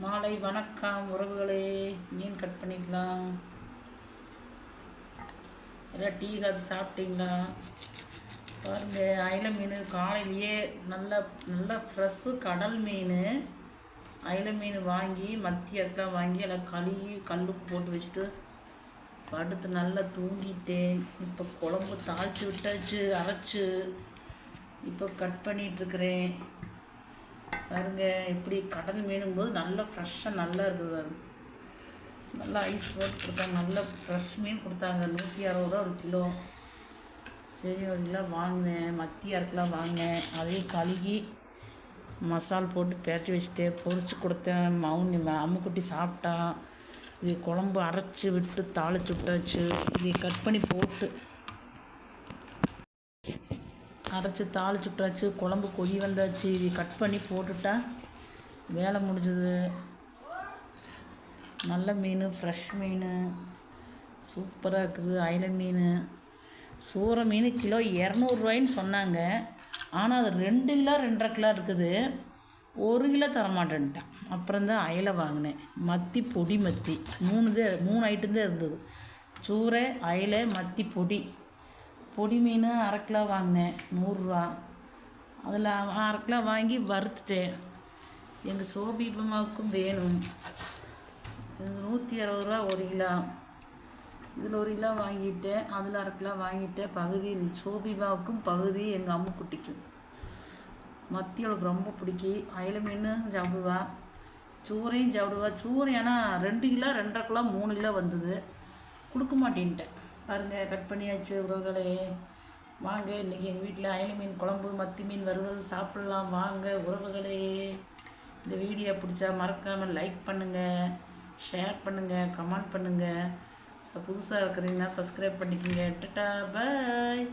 மாலை வணக்கம் உறவுகளே. மீன் கட் பண்ணிக்கலாம். எல்லாம் டீ காஃபி சாப்பிட்டீங்களா? பாருங்கள், அயிலை மீன் காலையிலேயே நல்ல ஃப்ரெஷ்ஷு கடல் மீன். அயிலை மீன் வாங்கி மத்தியெல்லாம் வாங்கி எல்லாம் கழுவி கல்லுப்பு போட்டு வச்சுட்டு படுத்து நல்லா தூங்கிட்டேன். இப்போ குழம்பு தாளித்து விட்டாச்சு, அரைச்சி இப்போ கட் பண்ணிகிட்ருக்கிறேன். பாருங்க, எப்படி கடல் மீனும்போது நல்லா ஃப்ரெஷ்ஷாக நல்லா இருக்குது. பாருங்க, நல்லா ஐஸ் போட்டு கொடுத்தாங்க. நல்லா ஃப்ரெஷ் மீன் கொடுத்தாங்க. 160 ரூபா ஒரு கிலோ. சரி, ஒரு கிலோ வாங்கினேன். மத்தி அரைக்கலாம் வாங்கினேன். அதையும் கழுகி மசால் போட்டு பேட்டி வச்சுட்டு பொரிச்சு கொடுத்தேன். அம்முக்குட்டி சாப்பிட்டா. இது குழம்பு அரைச்சி விட்டு தாளிச்சு விட்டாச்சு. இதை கட் பண்ணி போட்டு அரைச்சி தாளிச்சு விட்டாச்சு. குழம்பு கொதி வந்தாச்சு. இது கட் பண்ணி போட்டுட்டா வேலை முடிஞ்சது. நல்ல மீன், ஃப்ரெஷ் மீன், சூப்பராக இருக்குது. அயிலை மீன், சூறை மீன் கிலோ 200 சொன்னாங்க. ஆனால் அது 2 கிலோ 2.5 கிலோ இருக்குது. 1 கிலோ தரமாட்டேன்ட்டான். அப்புறம் தான் அயிலை வாங்கினேன். மத்தி பொடி, மத்தி 3 ஐட்டம் தான் இருந்தது. சூறை, அயிலை, மத்தி பொடி மீன் 1/2 கிலோ வாங்கினேன். 100 ரூபா. அதில் 1/2 கிலோ வாங்கி வறுத்துட்டேன். எங்கள் சோபிமாவுக்கும் வேணும். இது 160 ரூபா 1 கிலோ. இதில் 1 கிலோ வாங்கிட்டேன். அதில் 1/2 கிலோ வாங்கிட்டேன். பகுதி சோபிமாவுக்கும், பகுதி எங்கள் அம்முக்குட்டிக்கும். மத்தி அவளுக்கு ரொம்ப பிடிக்கும். அயிலை மீன் சாப்பிடுவா, சூறையும் சாப்பிடுவா. சூறை ஆனால் 2 கிலோ 2.5 கிலோ 3 கிலோ வந்தது. கொடுக்க மாட்டேன்ட்டேன். பாருங்கள், கட் பண்ணியாச்சு உறவுகளே. வாங்க, இன்றைக்கி எங்கள் வீட்டில் அயிலை மீன் குழம்பு, மத்தி மீன் வறுவல் சாப்பிட்லாம். வாங்க உறவுகளே. இந்த வீடியோ பிடிச்சா மறக்காமல் லைக் பண்ணுங்கள், ஷேர் பண்ணுங்கள், கமெண்ட் பண்ணுங்கள். புதுசாக இருக்கிறீங்கன்னா சப்ஸ்கிரைப் பண்ணிக்கோங்க. டாடா, பாய்.